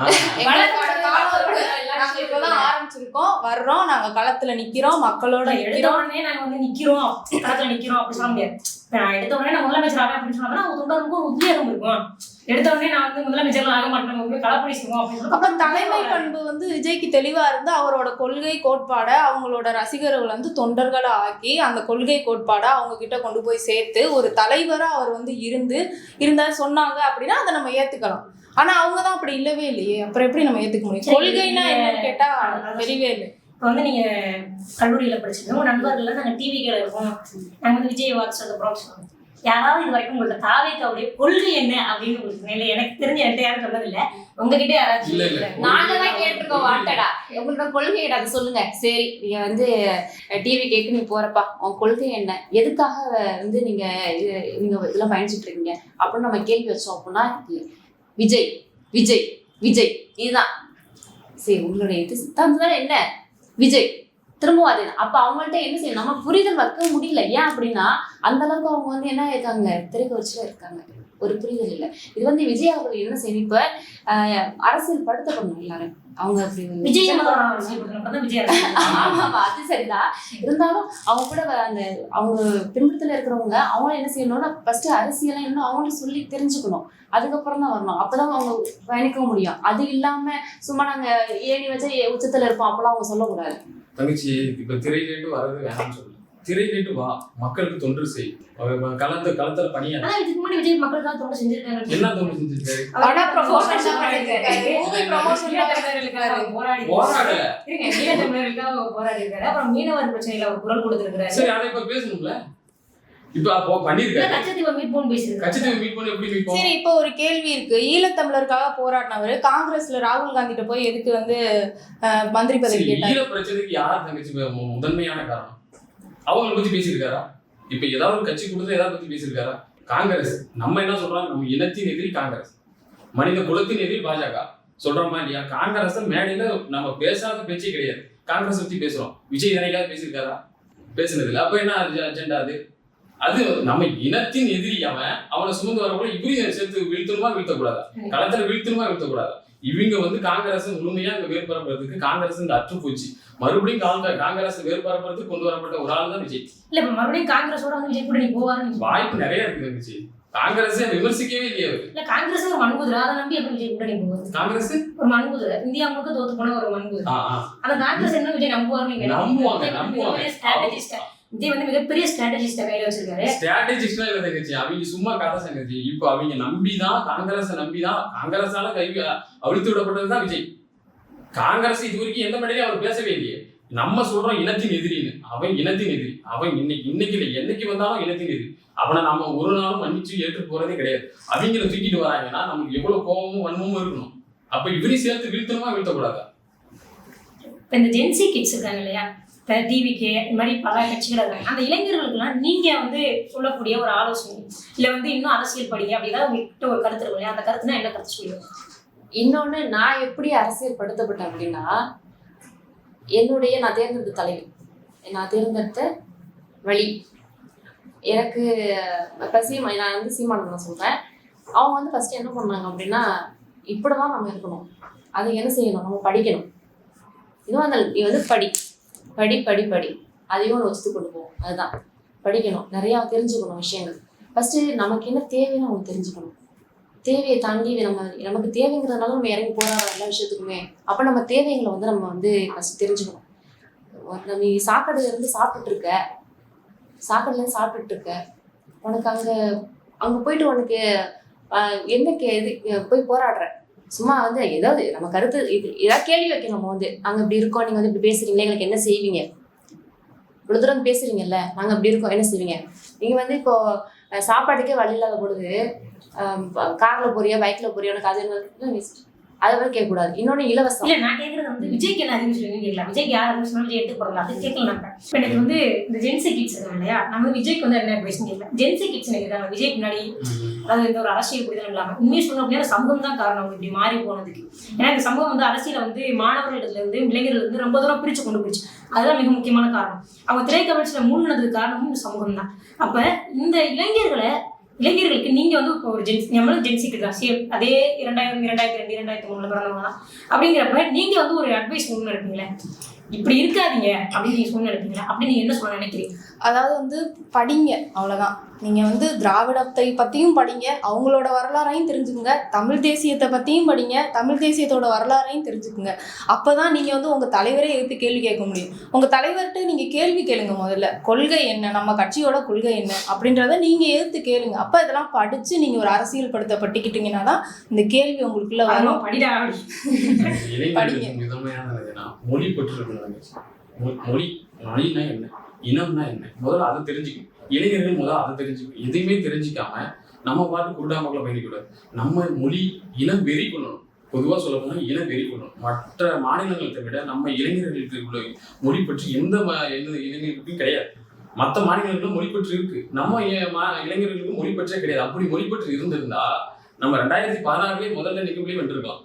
S1: எங்களுக்கான காலம் இருக்கு. நாங்க இப்பதான் ஆரம்பிச்சிருக்கோம், வர்றோம், நாங்க களத்துல நிக்கிறோம், மக்களோட
S3: எடுத்த
S1: நிக்கிறோம்.
S3: உடனே நாங்க வந்து நிக்கிறோம், களத்துல நிக்கிறோம் அப்படி சொல்ல முடியாது. இப்ப நான் எடுத்த உடனே நான் முதலமைச்சர் ஆவேன் அப்படின்னு சொன்னா அவங்க தொண்டருக்கு ஒரு உத்வேகம் இருக்கும். எடுத்த உடனே நான் வந்து முதலமைச்சர் ஆக மாட்டேன், களப்பணி செய்வோம் அப்படின்னு
S1: அப்ப தலைமை பண்பு வந்து விஜய்க்கு தெளிவா இருந்து அவரோட கொள்கை கோட்பாட அவங்களோட ரசிகர்கள் வந்து தொண்டர்களா ஆக்கி அந்த கொள்கை கோட்பாட அவங்க கிட்ட கொண்டு போய் சேர்த்து ஒரு தலைவரா அவர் வந்து இருந்தா சொன்னாங்க அப்படின்னா அதை நம்ம ஏத்துக்கலாம். ஆனா அவங்கதான் அப்படி இல்லவே இல்லையே. அப்புறம் எப்படி நம்ம ஏத்துக்க முடியும்? கொள்கைனா என்னன்னு கேட்டா தெரியவே இல்லை.
S3: இப்போ வந்து நீங்க கல்லூரியில படிச்சிருக்கோம், உங்க நண்பர்கள்லாம் நாங்க டிவி கேல இருக்கோம், நாங்க வந்து விஜய் வாட்ச் அப்புறம் சொல்லுவோம். யாராவது இது வரைக்கும் உங்கள்ட்ட தாவேக்காவுடைய கொள்கை என்ன அப்படின்னு உங்களுக்கு இல்லை? எனக்கு தெரிஞ்ச என்கிட்ட யாரும் சொன்னதில்லை. உங்ககிட்ட யாராச்சும்
S4: இல்ல, இல்ல.
S2: நாங்க தான் கேட்டிருக்கோம். வாட்டடா உங்களோட கொள்கை என்ன அதை சொல்லுங்க. சரி நீங்க வந்து டிவி கேட்க நீ போறப்பா உங்க கொள்கை என்ன, எதுக்காக வந்து நீங்க இதெல்லாம் பயணிச்சுட்டு இருக்கீங்க அப்படின்னு நம்ம கேள்வி வச்சோம் அப்படின்னா விஜய் விஜய் விஜய் இதுதான். சரி உங்களுடைய இது சித்தாந்தம் என்ன? விஜய் திரும்பவும் அதே. அப்ப அவங்கள்ட்ட என்ன செய்யணும், நம்ம புரிதல் வைக்க முடியல. ஏன் அப்படின்னா அந்த அளவுக்கு அவங்க வந்து என்ன இருக்காங்க, திரைக்க வச்சுல இருக்காங்க, ஒரு புரிதல் இல்லை. இது வந்து விஜய் அவர்கள் என்ன செய்யணும், இப்ப அரசியல் படுத்தப்படணும் எல்லாரும். அவங்க அப்படி
S3: விஜய்
S2: ஆமா அது சரிதான். இருந்தாலும் அவங்க கூட அந்த அவங்க பின்புலத்துல இருக்கிறவங்க அவங்க என்ன செய்யணும்னா ஃபர்ஸ்ட் அரசியலை இன்னும் அவங்களும் சொல்லி தெரிஞ்சுக்கணும், அதுக்கப்புறம் தான் வரணும். அப்பதான் அவங்க பயணிக்க முடியும். அது இல்லாம சும்மா நாங்க ஏணி வச்சா உச்சத்துல இருப்போம் அப்பெல்லாம் அவங்க சொல்லக்கூடாது.
S4: தங்கச்சி இப்ப திரையிலேட்டு வர்றது வேணாம்னு சொல்லு. திரையிலேட்டு வா, மக்களுக்கு தொண்டு செய், களத்துல பணியா.
S3: இதுக்கு முன்னாடி விஜய் மக்களுக்காக தொண்டு செஞ்சிருக்காங்க.
S4: என்ன தொண்டு செஞ்சிருக்காரு?
S1: பட ப்ரமோஷன் பண்ணிருக்காரு, மூவி ப்ரமோஷன்
S4: போராடல.
S3: போராடி இருக்காரு. அப்புறம் மீனவர் பிரச்சனையில ஒரு குரல் கொடுத்திருக்காரு.
S4: சரி அதை இப்ப பேசணும்ல. இப்ப அப்போ பண்ணிருக்காரு.
S3: கச்சத்தீவை மீட் பண்ணி பேசிருக்காரு.
S4: கச்சத்தீவை மீட் பண்ணி எப்படி மீட்?
S1: சரி இப்போ ஒரு கேள்வி இருக்கு. ஈழத்தமிழருக்காக போராடினவர் காங்கிரஸ்ல ராகுல் காந்திட்ட போய் எதுக்கு வந்து மந்திரி பதவி கேட்டாரு?
S4: ஈழ பிரச்சனைக்கு யார் தங்கச்சி முதன்மையான காரணம்? அவங்களை பத்தி பேசியிருக்காரா? இப்ப ஏதாவது ஒரு கட்சி கொடுத்து ஏதாவது பத்தி பேசியிருக்காரா? காங்கிரஸ் நம்ம என்ன சொல்றோம், நம்ம இனத்தின் எதிரி காங்கிரஸ், மனித குலத்தின் எதிரி பாஜக சொல்றோமா இல்லையா? காங்கிரஸ் மேடையில நம்ம பேசாத பேச்சே கிடையாது. காங்கிரஸ் பத்தி பேசுறோம். விஜய் என்னைக்காவது பேசியிருக்காரா? பேசுனது இல்லை. அப்ப என்ன அஜெண்டா அது? அது நம்ம இனத்தின் எதிரி. அவனை சுமந்து வரக்கூட இப்படியும் சேர்த்து வீழ்த்தணுமா வீழ்த்தக்கூடாதா? களத்துல வீழ்த்தணுமா வீழ்த்தக்கூடாதா? இவங்க வந்து காங்கிரஸ் முழுமையா இங்க வேறுபரப்புறதுக்கு காங்கிரஸ் இந்த அற்று போச்சு. மறுபடியும் காங்கிரஸ் வேறுபரப்புறதுக்கு கொண்டு வரப்பட்ட ஒரு ஆள் தான் விஜய்.
S3: இல்ல இப்ப மறுபடியும் காங்கிரஸோட வந்து விஜய் கூட நீ போவாருன்னு
S4: வாய்ப்பு நிறைய இருக்கு விஜய். காங்கிரஸ் விமர்சிக்கவே இல்லையா?
S3: இல்ல காங்கிரஸ் ஒரு மண்புதிரை, அதை நம்பி எப்படி விஜய் கூட நீ போவாரு?
S4: காங்கிரஸ் ஒரு
S3: மண்புதிரை, இந்தியா முழுக்க தோத்து போன ஒரு மண்புதிரை. அந்த காங்கிரஸ் என்ன விஜய் நம்புவாருன்னு
S4: நம்புவாங்க.
S3: விஜய் வந்து மிகப்பெரிய ஸ்ட்ராட்டஜிஸ்ட கையில வச்சிருக்காரு.
S4: ஸ்ட்ராட்டஜிஸ்டா இல்ல தங்கச்சி, அவங்க சும்மா கதை சங்கச்சி. இப்ப அவங்க நம்பிதான் காங்கிரஸால கை அவிழ்த்து விடப்பட்டதுதான் விஜய். காங்கிரஸ் இது வரைக்கும் எந்த மேடையிலும் அவர் பேசவே இல்லையே. நம்ம சொல்றோம் இனத்தின் எதிரின்னு. அவன் இனத்தின் எதிரி. அவன் இன்னைக்கு இல்லை, என்னைக்கு வந்தாலும் இனத்தின் எதிரி. அவனை நம்ம ஒரு நாளும் மன்னிச்சு ஏற்று போறதே கிடையாது. அவங்கள தூக்கிட்டு வராங்கன்னா நமக்கு எவ்வளவு கோபமும் வன்மமும் இருக்கணும். அப்ப இவரையும் சேர்த்து வீழ்த்தணுமா வீழ்த்தக்கூடாதா?
S3: இப்ப இந்த ஜென்சி கிட்ஸ் இருக்காங்க இல்லையா, டிவிக்கு இந்த மாதிரி பல கட்சிகள் இருக்காங்க. அந்த இளைஞர்களுக்கெல்லாம் நீங்க வந்து சொல்லக்கூடிய ஒரு ஆலோசனை, இல்ல வந்து இன்னும் அரசியல் படிங்க அப்படின்னா உங்ககிட்ட ஒரு கருத்து இருக்கும் இல்லையா, அந்த கருத்துனா என்ன கருத்து சொல்லுங்க?
S2: இன்னொன்னு, நான் எப்படி அரசியல் படுத்தப்பட்டேன் அப்படின்னா, நான் தேர்ந்தெடுத்த தலைவர், நான் தேர்ந்தெடுத்த வழி, எனக்கு நான் வந்து சீமானன் சொல்றேன். அவங்க வந்து ஃபர்ஸ்ட் என்ன பண்ணாங்க அப்படின்னா, இப்படிதான் நம்ம இருக்கணும், அது என்ன செய்யணும், நம்ம படிக்கணும். இதுவும் அந்த நீ வந்து படி படி படி படி அதையும் ஒன்று வச்சுட்டு கொண்டு போவோம். அதுதான் படிக்கணும், நிறையா தெரிஞ்சுக்கணும் விஷயங்கள். ஃபர்ஸ்ட் நமக்கு என்ன தேவைன்னு அவங்க தெரிஞ்சுக்கணும். தேவையை தாண்டி நமக்கு தேவைங்கிறதுனால நம்ம இறங்கி போராட எல்லா விஷயத்துக்குமே. அப்போ நம்ம தேவைகளை வந்து நம்ம வந்து ஃபர்ஸ்ட் தெரிஞ்சுக்கணும். நீ சாக்கடையிலேருந்து சாப்பிட்டுட்டு இருக்க, உனக்கு அங்கே போயிட்டு உனக்கு என்ன இது போய் போராடுற, சும்மா வந்து ஏதாவது நம்ம கருத்து ஏதாவது கேள்வி வைக்கணும். நம்ம வந்து நாங்கள் இப்படி இருக்கோம், நீங்கள் வந்து இப்படி பேசுறீங்களே, எங்களுக்கு என்ன செய்வீங்க? இவ்வளோ தூரம் பேசுறீங்கல்ல, நாங்கள் இப்படி இருக்கோம், என்ன செய்வீங்க? நீங்கள் வந்து இப்போ சாப்பாட்டுக்கே வழி இல்லாத பொழுது கார்ல போறியா பைக்ல போறியா உனக்கு அது அதை மாதிரி கேட்கக்கூடாது. இன்னொன்னு இலவசம்.
S3: இல்ல நான் கேட்கறது வந்து விஜய்க்கு என்ன அறிவு சொல்லுங்க கேட்கலாம். விஜய்க்கு யார் அறிவு சொன்னாலும் விஜய் எடுத்து போடலாம், அது கேட்கல. நான் இப்போ எனக்கு வந்து இந்த ஜென்சி கிட்ஸ் இருக்காங்க இல்லையா, நம்ம விஜய்க்கு வந்து என்ன அட்வைஸ் கேட்கல. ஜென்சி கிட்ஸ் இருக்காங்க விஜய் பின்னாடி, அதாவது இந்த ஒரு அரசியல் புரிதல் இல்லாமல் உண்மையை சொன்னோம் அப்படின்னா சமூகம் தான் காரணம் அவங்க இப்படி மாறி போனதுக்கு. ஏன்னா இந்த சமூகம் வந்து அரசியலை வந்து மாணவர்களிடத்துல இருந்து இளைஞர்கள் இருந்து ரொம்ப தூரம் பிரிச்சு கொண்டு போயிடுச்சு. அதுதான் மிக முக்கியமான காரணம். அவங்க திரைக்கவர்ச்சியில மூழ்கினதுக்கு காரணமும் இந்த சமூகம் தான். அப்ப இந்த இளைஞர்களுக்கு நீங்க வந்து இப்போ ஒரு நம்மளும் ஜென்சிக்கு தான் சேம் அதே 2000, 2002, 2003 பிறந்தவங்க தான். அப்படிங்கிறப்ப நீங்க வந்து ஒரு அட்வைஸ் ஒன்று இருப்பீங்களே, இப்படி இருக்காதீங்க அப்படின்னு நீங்க சொன்ன நினைப்பீங்களா? அப்படி நீங்க என்ன சொல்ல நினைக்கிறீங்க?
S1: அதாவது வந்து படிங்க, அவ்வளோதான். நீங்கள் வந்து திராவிடத்தை பற்றியும் படிங்க, அவங்களோட வரலாறையும் தெரிஞ்சுக்குங்க, தமிழ் தேசியத்தை பற்றியும் படிங்க, தமிழ் தேசியத்தோட வரலாறையும் தெரிஞ்சுக்குங்க. அப்போ தான் நீங்கள் வந்து உங்கள் தலைவரே எடுத்து கேள்வி கேட்க முடியும். உங்கள் தலைவர்கிட்ட நீங்கள் கேள்வி கேளுங்க. முதல்ல கொள்கை என்ன, நம்ம கட்சியோட கொள்கை என்ன அப்படின்றத நீங்கள் எடுத்து கேளுங்க. அப்போ இதெல்லாம் படித்து நீங்கள் ஒரு அரசியல் படுத்திக்கிட்டீங்கன்னா தான் இந்த கேள்வி உங்களுக்குள்ள வரும்.
S3: படிடா
S1: படிங்க.
S4: மொழி பற்று மொழினா என்ன, இனம்னா என்ன, முதல்ல அதை தெரிஞ்சுக்கணும். இளைஞர்கள் முதல்ல அதை தெரிஞ்சுக்கணும். எதையுமே தெரிஞ்சுக்காம நம்ம பாட்டு குருடா மக்களை பயணிக்கூடாது. நம்ம மொழி இனம் வெறி கொள்ளணும். பொதுவாக சொல்ல போனால் இனம் வெறி கொள்ளணும். மற்ற மாநிலங்களை விட நம்ம இளைஞர்களுக்கு உள்ள மொழி பற்றி எந்த இளைஞர்களுக்கும் கிடையாது. மற்ற மாநிலங்களுக்கும் மொழி பற்று இருக்கு, நம்ம இளைஞர்களுக்கும் மொழி பற்றே கிடையாது. அப்படி மொழி பற்று இருந்திருந்தா நம்ம 2016 முதல்ல நிகழ்வுலேயே வென்றிருக்கலாம்.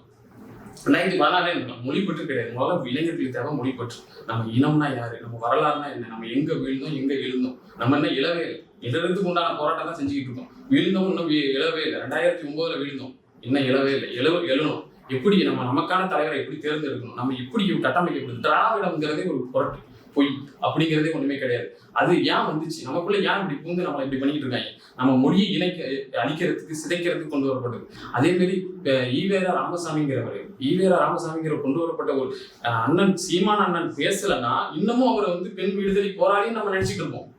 S4: 2016 இருக்கலாம். மொழி பற்று கிடையாது. முதல்ல இளைஞர்களுக்கு தேவை மொழி பற்று. நம்ம இனம்னா யாரு, நம்ம வரலாறுனா என்ன, நம்ம எங்க வீழ்ந்தோம் எங்க எழுந்தோம், நம்ம என்ன இழவே இல்லை. எழுறதுக்கு உண்டான போராட்டம் தான் செஞ்சுக்கிட்டு இருக்கோம். வீழ்ந்தோம் இன்னும் இழவே இல்லை. 2009 வீழ்ந்தோம், இன்னும் இழவே இல்லை. எழுணும். எப்படி நமக்கான தலைவரை எப்படி தேர்ந்தெடுக்கணும், நம்ம எப்படி கட்டமைக்கப்படுது. திராவிடம்ங்கிறதே ஒரு பொருட்டு பொய் அப்படிங்கிறதே ஒண்ணுமே கிடையாது. அது ஏன் வந்துச்சு, நமக்குள்ள ஏன் இப்படி பூந்து நம்மளை இப்படி பண்ணிட்டு இருக்காங்க. நம்ம மொழியை அழிக்கிறதுக்கு சிதைக்கிறதுக்கு கொண்டு வரப்பட்டது. அதே மாதிரி ஈவேரா ராமசாமிங்கிற கொண்டு வரப்பட்ட ஒரு அண்ணன் சீமான் அண்ணன் பேசலன்னா இன்னமும் அவரை வந்து பெண் விடுதலை போராளின்னு நம்ம நினைச்சிட்டு இருப்போம்.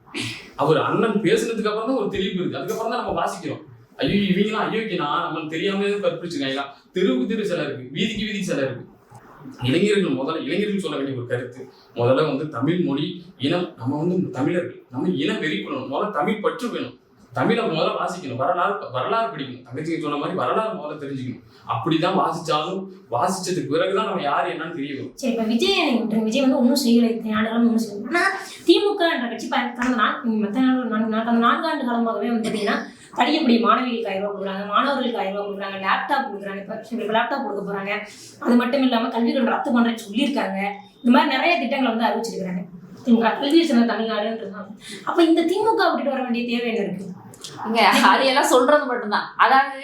S4: அவர் அண்ணன் பேசுனதுக்கு அப்புறம் தான் ஒரு தெளிவு இருக்கு. அதுக்கப்புறம் தான் நம்ம வாசிக்கிறோம். ஐயோ இவங்களாம் ஐயோக்கினா நம்மளுக்கு தெரியாமலே கற்பிச்சுக்காங்களா. தெருவுக்கு சில இருக்கு, வீதிக்கு சில இருக்கு. இளைஞர்கள் சொல்ல வேண்டிய ஒரு கருத்து, முதல்ல வந்து தமிழ் மொழி இனம், நம்ம வந்து தமிழர்கள், நம்ம இனம் வெறி கொள்ளணும். முதல்ல தமிழ் பற்று வேணும். தமிழை முதல்ல வாசிக்கணும். வரலாறு படிக்கணும். தங்கச்சிக்கு சொன்ன மாதிரி வரலாறு முதல்ல தெரிஞ்சுக்கணும். அப்படிதான் வாசிச்சதுக்கு பிறகுதான் நம்ம யாரு என்னன்னு தெரிய வரும்.
S3: சரி, இப்ப விஜய் வந்து ஒன்றும் செய்யலை, ஆண்டுகளும் ஒன்றும் செய்யலை. ஆனா திமுக என்ற கட்சி கடந்த 4 ஆண்டு காலமாகவே வந்து பார்த்தீங்கன்னா படிக்கக்கூடிய மாணவிகளுக்கு 1000 ரூபா கொடுக்குறாங்க, மாணவர்களுக்கு 1000 ரூபா கொடுக்குறாங்க, லேப்டாப் கொடுக்குறாங்க. இப்போ லேப்டாப் கொடுக்க போறாங்க. அது மட்டும் இல்லாம கல்விகள் ரத்து பண்றேன்னு சொல்லியிருக்காங்க. இந்த மாதிரி நிறைய திட்டங்களை வந்து அறிவிச்சிருக்கிறாங்க. திமுக கல்வி சின்ன தமிழ்நாடுன்றது. அப்ப இந்த திமுக விட்டுட்டு வர வேண்டிய தேவை என்ன இருக்கு?
S2: இங்க அதையெல்லாம் சொல்றது மட்டும்தான். அதாவது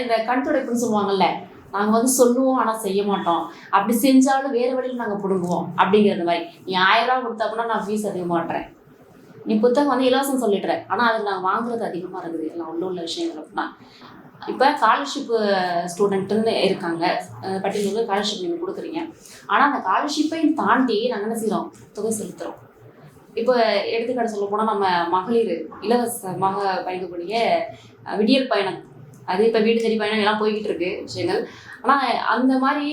S2: இந்த கண் துடைப்புன்னு சொல்லுவாங்கல்ல, நாங்க வந்து சொல்லுவோம் ஆனா செய்ய மாட்டோம், அப்படி செஞ்சாலும் வேற வழியில் நாங்க பிடுங்குவோம் அப்படிங்கிறது மாதிரி. நீ 1000 ரூபா கொடுத்தாப்புனா நான் ஃபீஸ் அதிகமாக மாட்டுறேன், நீ புத்தகம் வந்து இலவசம் சொல்லிடுறேன், ஆனா அதுக்கு நாங்கள் வாங்குறது அதிகமா இருக்குது. எல்லாம் உள்ள விஷயங்கள் அப்படின்னா இப்போ ஸ்காலர்ஷிப் ஸ்டூடெண்ட்டுன்னு இருக்காங்க, பட்டியலுக்கு ஸ்காலர்ஷிப் நீங்கள் கொடுக்குறீங்க. ஆனால் அந்த ஸ்காலர்ஷிப்பையும் தாண்டி நாங்கள் என்ன செய்கிறோம், தொகை செலுத்துகிறோம். இப்போ எடுத்துக்காட்டு சொல்ல போனால் நம்ம மகளிர் இலவசமாக பயணிக்கக்கூடிய விடியல் பயணம், அது இப்போ வீடு தேடி பயணம் எல்லாம் போய்கிட்டு இருக்கு விஷயங்கள். ஆனால் அந்த மாதிரி,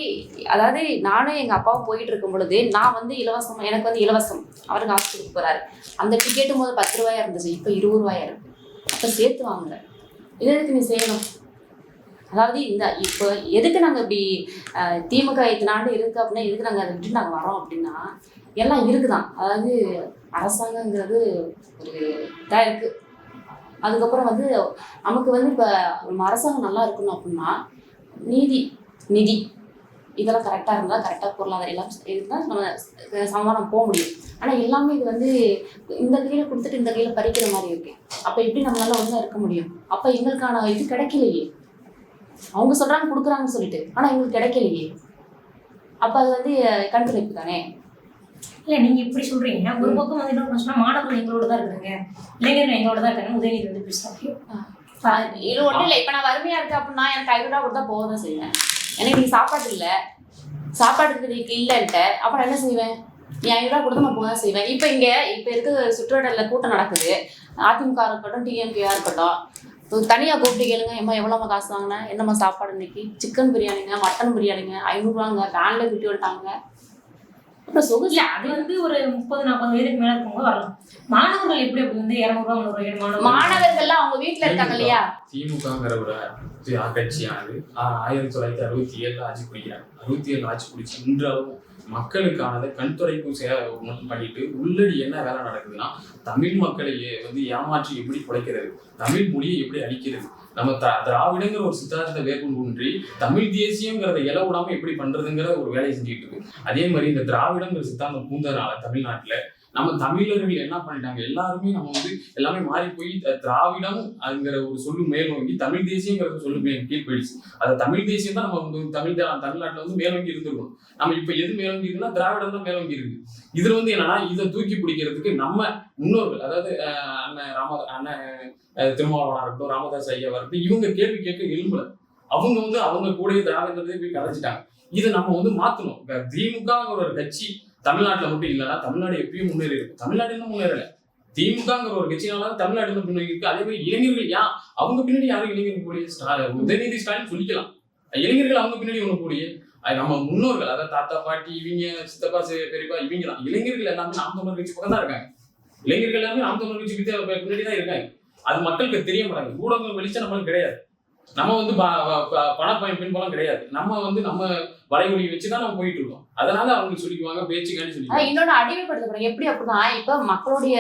S2: அதாவது நானும் எங்கள் அப்பாவும் போயிட்டு இருக்கும் பொழுது நான் வந்து இலவசம், எனக்கு வந்து இலவசம், அவருக்கு ஹாஸ்பிட்டலுக்கு போகிறாரு. அந்த டிக்கெட்டும் போது 10 ரூபாயா இருந்துச்சு, இப்போ 20 ரூபாயா இருக்கு. அப்போ சேர்த்து வாங்குற இது எதுக்கு நீ செய்யணும்? அதாவது இப்போ எதுக்கு நாங்கள் இப்படி திமுக இத்தனை ஆண்டு இருக்கு அப்படின்னா எதுக்கு நாங்கள் அதை விட்டு நாங்கள் வரோம் அப்படின்னா எல்லாம் இருக்குதான். அதாவது அரசாங்கங்கிறது ஒரு இதாக இருக்கு. அதுக்கப்புறம் வந்து நமக்கு வந்து இப்போ நம்ம அரசாங்கம் நல்லா இருக்கணும் அப்படின்னா நிதி இதெல்லாம் கரெக்டாக இருந்தால், கரெக்டாக பொருளாதாரம் எல்லாம் இருந்தால் நம்ம சமாதானம் போக முடியும். ஆனால் எல்லாமே இது வந்து இந்த கையில் கொடுத்துட்டு இந்த கையில் பறிக்கிற மாதிரி இருக்கு. அப்போ எப்படி நம்மளால ஒன்றா இருக்க முடியும்? அப்போ எங்களுக்கான இது கிடைக்கலையே. அவங்க சொல்கிறாங்க கொடுக்குறாங்கன்னு சொல்லிட்டு, ஆனால் எங்களுக்கு கிடைக்கலையே. அப்போ அது வந்து கண்துடைப்பு தானே.
S3: இல்லை, நீங்கள் இப்படி சொல்கிறீங்க. ஒரு பக்கம் வந்து என்ன சொன்னால் மாணவர்கள் எங்களோட தான் இருக்காங்க, இளைஞர்கள் எங்களோட தான் இருக்காங்க, உதயநிதி வந்து பேசுகிறாங்க.
S2: இது ஒன்றும் இல்லை. இப்போ நான் வறுமையாக இருக்கேன் அப்படின்னா எனக்கு 500 ரூபா கொடுத்தா போக தான் செய்வேன். எனக்கு நீ சாப்பாடு இல்லை, சாப்பாடுக்கு இல்லைன்ட்ட அப்புறம் என்ன செய்வேன்? நீ 500 ரூபா கொடுத்தா நான் போக தான் செய்வேன். இப்போ இருக்க சுற்றுவட்டத்தில் கூட்டம் நடக்குது. அதிமுக இருக்கட்டும், டிஎம்கேயா இருக்கட்டும், தனியாக கூப்பிட்டு கேளுங்க, எம்மா எவ்வளோம்மா காசு வாங்கினேன், என்னம்மா சாப்பாடு இன்னைக்கு, சிக்கன் பிரியாணிங்க, மட்டன் பிரியாணிங்க, 500 ரூபாங்க, வேனில் விட்டு வந்துட்டாங்க. அப்புறம் சொகுசு
S3: இல்ல அது வந்து ஒரு 30-40 வயதுக்கு மேல இருக்கும்போது வரலாம். மாணவர்கள் எப்படி அப்படி வந்து 200 300
S2: மாணவர்கள்லாம் அவங்க வீட்டுல இருக்காங்க இல்லையா?
S4: திமுகங்கிற ஒரு கட்சியானது 1967 ஆட்சி பிடிக்கிறாங்க. 67 ஆட்சி பிடிச்சி இன்றளவும் மக்களுக்கானதை கண்துடைப்பு மட்டும் பண்ணிட்டு உள்ளடி என்ன வேலை நடக்குதுன்னா, தமிழ் மக்களையே வந்து ஏமாற்றி எப்படி குலைக்கிறது, தமிழ் மொழியை எப்படி அழிக்கிறது, நம்ம திராவிடங்கிற ஒரு சித்தாந்தத்தை வேர்கொண்டு ஊன்றி தமிழ் தேசியங்கிறத இல விடாம எப்படி பண்றதுங்கிற ஒரு வேலையை செஞ்சுட்டு இருக்கு. அதே மாதிரி இந்த திராவிடங்கிற சித்தாந்தம் பூந்ததுனால தமிழ்நாட்டுல நம்ம தமிழர்கள் என்ன பண்ணிட்டாங்க, எல்லாருமே நம்ம வந்து எல்லாமே மாறி போய் திராவிடம் அதுங்கிற ஒரு சொல்லு மேலோங்கி தமிழ் தேசியங்கிற சொல்லு கீழ் போயிடுச்சு. அது தமிழ் தேசியம் தான் நம்ம வந்து தமிழ்நாட்டுல வந்து மேலோங்கி இருந்திருக்கணும். நம்ம இப்ப எது மேலோங்கி இருக்குன்னா திராவிடம் தான் மேலோங்கி இருக்கு. இதுல வந்து என்னன்னா, இதை தூக்கி பிடிக்கிறதுக்கு நம்ம முன்னோர்கள், அதாவது அண்ணன் திருமாவளவனா இருக்கட்டும், ராமதாஸ் ஐயாவா இருக்கட்டும், இவங்க கேள்வி கேட்க எழும்பல. அவங்க வந்து அவங்க கூட திராவிடத்தை போய் கலைச்சிட்டாங்க. இதை நம்ம வந்து மாத்தணும். திமுகங்கிற ஒரு கட்சி தமிழ்நாட்டுல மட்டும் இல்லைன்னா தமிழ்நாடு எப்பயும் முன்னேறி இருக்கும். தமிழ்நாடு இன்னும் முன்னேறல. திமுகங்கிற ஒரு கட்சினால தமிழ்நாடு இன்னும் பின்னாடி இருக்கு. அதே மாதிரி இளைஞர்கள் அவங்க பின்னாடி யாரும் இளைஞர்கள் கூடிய உதயநிதி ஸ்டாலின் சொல்லிக்கலாம். இளைஞர்கள் அவங்க பின்னாடி ஒண்ணு கூடிய நம்ம முன்னோர்கள், அதாவது தாத்தா பாட்டி இவங்க சித்தப்பா பெரியப்பா இவங்க தான். இளைஞர்கள் எல்லாமே நாம் தமிழர் கட்சி பக்கம் தான் இருக்காங்க. இளைஞர்கள் எல்லாமே நாம் தமிழர் கட்சி பின்னாடி தான் இருக்காங்க. அது மக்களுக்கு தெரிய மாட்டாங்க. ஊடகங்கள் வெளிச்சம் நம்மளுக்கு கிடையாது. நம்ம வந்து பின்பலம் கிடையாது. நம்ம வந்து நம்ம வலைமொழி வச்சுதான் நம்ம போயிட்டு இருக்கோம். அதனால அவங்க சொல்லிக்குவாங்க, பேச்சுக்காண்டி சொல்லிக்குவாங்க.
S2: இன்னொன்னு அடிமைப்படுத்தப்படுறாங்க. எப்படி அப்படின்னா, இப்ப மக்களுடைய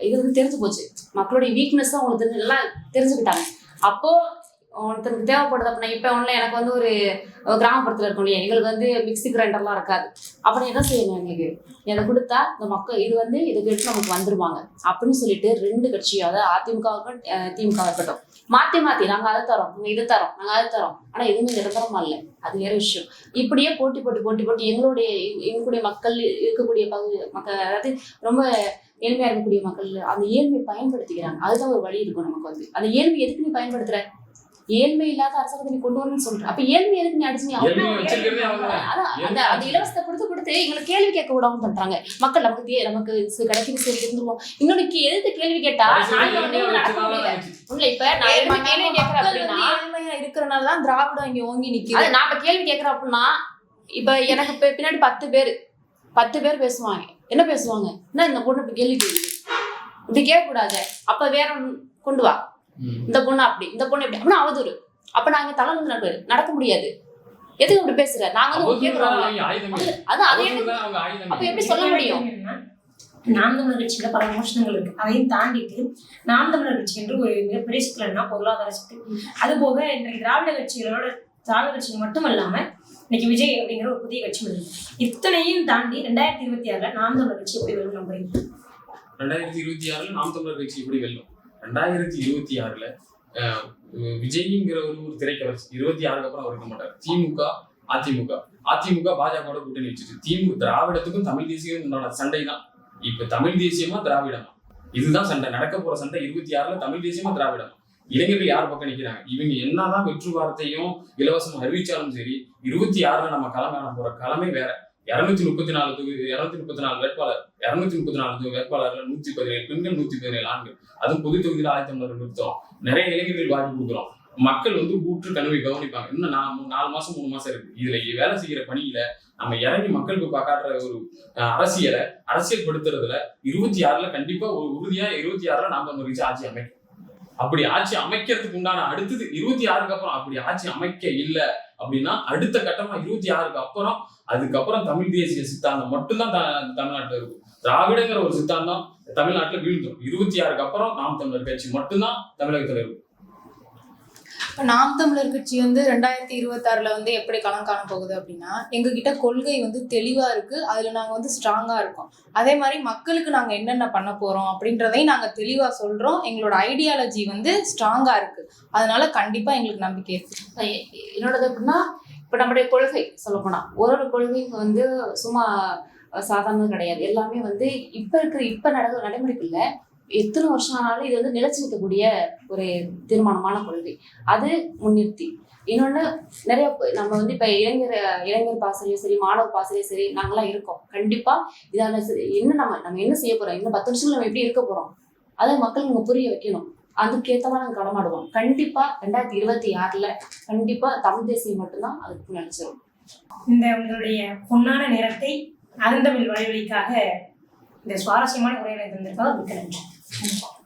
S2: இது வந்து தெரிஞ்சு போச்சு. மக்களுடைய வீக்னஸ் அவங்களுக்கு தெரிஞ்சு எல்லாம் தெரிஞ்சுக்கிட்டாங்க. அப்போ ஒருத்தருக்கு தேவைப்படுது அப்படின்னா, இப்ப ஒன்றும் எனக்கு வந்து ஒரு கிராமப்புறத்துல இருக்கும் இல்லையா, எங்களுக்கு வந்து மிக்சி கிரைண்டர்லாம் இருக்காது. அப்புறம் என்ன செய்யணும், எங்களுக்கு இதை கொடுத்தா இந்த மக்கள் இது வந்து இதை கேட்டு நமக்கு வந்துருவாங்க அப்படின்னு சொல்லிட்டு 2 கட்சியும், அதாவது அதிமுகவுக்கும் திமுக இருக்கட்டும், மாத்தி நாங்க அதை தரோம், நாங்க இதை தரோம், நாங்க அதை தரோம். ஆனா எதுவுமே நிரந்தரமா இல்லை. அது வேற விஷயம். இப்படியே போட்டி எங்களுடைய மக்கள் இருக்கக்கூடிய மக்கள், அதாவது ரொம்ப ஏழ்மையா இருக்கக்கூடிய மக்கள் அந்த ஏழ்மையை பயன்படுத்திக்கிறாங்க. அதுதான் ஒரு வழி இருக்கும் நமக்கு வந்து. அந்த ஏழ்மை எதுக்கு நீ பயன்படுத்துற? ஏழ்மை இல்லாத அரசாங்கத்தை நீ கொண்டு வரணும்னு சொல்ற. அப்ப ஏழ்மை எதுக்கு நீ அடிச்சு அந்த இலவசத்தை கொடுத்து எங்களை கேள்வி கேட்க விடாம பண்றாங்க. மக்கள் நமக்கு கிடைக்குது சரி இருந்துருவோம். இன்னொன்னு எதிர்த்து கேள்வி கேட்டா நடக்க முடியல. இப்ப நான் கேள்வி கேட்கறேன் அப்படின்னா,
S1: ஏழ்மையா இருக்கிறனாலதான் திராவிடம் இங்க ஓங்கி நிக்குது.
S2: நாம கேள்வி கேட்கறோம் அப்படின்னா, இப்ப எனக்கு பின்னாடி 10 பேர் பேசுவாங்க. என்ன பேசுவாங்க? என்ன இந்த பொண்ணு இப்ப கேள்வி கேட்குது, இப்படி கேட்கக்கூடாது, அப்ப வேற கொண்டு வா, இந்த பொண்ணு அப்படி, இந்த பொண்ணு எப்படி அப்படின்னா அவதூறு. அப்ப நாங்க தலை நடக்க முடியாது. எதுக்கு இப்படி பேசுற? நாங்க அப்ப எப்படி சொல்ல முடியும்?
S3: நாம் தமிழர் கட்சியில பல விமர்சனங்கள் இருக்கு. அதையும் தாண்டிட்டு நாம் தமிழர் கட்சி என்று ஒரு மிகப்பெரிய சிக்கல்னா பொருளாதார சிக்கல். அது போக இன்றைக்கு திராவிட கட்சிகள் மட்டும் இல்லாம இன்னைக்கு விஜய் அப்படிங்கிற ஒரு புதிய கட்சி வருது. இத்தனையும் தாண்டி 2026 நாம் தமிழர் கட்சி எப்படி வெல்லும் நம்புறீங்க?
S4: 2026 நாம் தமிழர் கட்சி எப்படி வெல்லும்? 2026 விஜய்ங்கிற ஒரு திரைக்கவர் 26 அப்புறம் அவர் இருக்க மாட்டார். திமுக அதிமுக பாஜக கூட்டணி வச்சுட்டு திராவிடத்துக்கும் தமிழ் தேசியம் சண்டை தான். இப்ப தமிழ் தேசியமா திராவிடமா, இதுதான் சண்டை நடக்க போற சண்டை. 26 தமிழ் தேசியமா திராவிடமா. இளைஞர்கள் யார் பக்கம் நிக்கிறாங்க? இவங்க என்னதான் வெற்று வார்த்தையும் இலவசம் அறிவிச்சாலும் சரி, 26 நம்ம களம் காண போற களமே வேற. 234 வேட்பாளர், 234 வேட்பாளர்கள், 117 பெண்கள், 117 ஆண்கள். அதுவும் பொது தொகுதியில் 1000 நிறுத்தம். நிறைய இளைஞர்கள் வாங்கி கொடுக்குறோம். மக்கள் வந்து ஊற்று கனவை கவனிப்பாங்க. இன்னும் 4 மாசம் 3 மாசம் இருக்கு. இதுல வேலை செய்யற பணியில நம்ம இறங்கி மக்களுக்கு காட்டுற ஒரு அரசியல் படுத்துறதுல 26 கண்டிப்பா ஒரு உறுதியா 26 நாம நம்ம ஆட்சி அமைக்கும். அப்படி ஆட்சி அமைக்கிறதுக்கு உண்டான அடுத்தது 26 அப்புறம் அப்படி ஆட்சி அமைக்க இல்லை அப்படின்னா அடுத்த கட்டமா 26 அதுக்கப்புறம் தமிழ் தேசிய சித்தாந்தம் மட்டும்தான் தமிழ்நாட்டில் இருக்கும். திராவிடங்கிற ஒரு சித்தாந்தம் தமிழ்நாட்டில் வீழ்ந்துடும். 26 அப்புறம் நாம் தமிழர் கட்சி மட்டும்தான் தமிழகத்தில் இருக்கும்.
S1: நாம் தமிழர் கட்சி வந்து 2026 எப்படி களம் காண போகுது அப்படின்னா, எங்ககிட்ட கொள்கை தெளிவா இருக்கு. அதுல நாங்க ஸ்ட்ராங்கா இருக்கோம். அதே மாதிரி மக்களுக்கு நாங்க என்னென்ன பண்ண போறோம் அப்படின்றதையும் நாங்க தெளிவா சொல்றோம். எங்களோட ஐடியாலஜி ஸ்ட்ராங்கா இருக்கு. அதனால கண்டிப்பா எங்களுக்கு நம்பிக்கை இருக்கு.
S2: என்னோடது எப்படின்னா, இப்ப நம்முடைய கொள்கை சொல்ல போனா ஒரு கொள்கை சும்மா சாதாரணம் கிடையாது. எல்லாமே இப்ப நடைமுறைக்கு இல்லை. எத்தனை வருஷம் ஆனாலும் இது நிலைச்சு நிற்கக்கூடிய ஒரு தீர்மானமான கொள்கை. அது முன்னிறுத்தி இன்னொன்னு நிறைய நம்ம இப்ப இளைஞர் பாசறையும் சரி, மாணவர் பாசறையும் சரி, நாங்களாம் இருக்கோம். கண்டிப்பா இதான என்ன நம்ம என்ன செய்ய போறோம், இன்னும் 10 வருஷம் நம்ம எப்படி இருக்க போறோம், அதை மக்கள் நீங்க புரிய வைக்கணும். அதுக்கேற்றமா நாங்கள் களமாடுவோம். கண்டிப்பா 2026 கண்டிப்பா தமிழ் தேசியம் மட்டும்தான் அதுக்கு நினைச்சிடும்.
S3: இந்த உங்களுடைய பொன்னான நேரத்தை அருந்தமிழ் வலைவலிக்காக இந்த சுவாரஸ்யமான உரையை தந்திருக்காங்க. மிக்க நன்றி.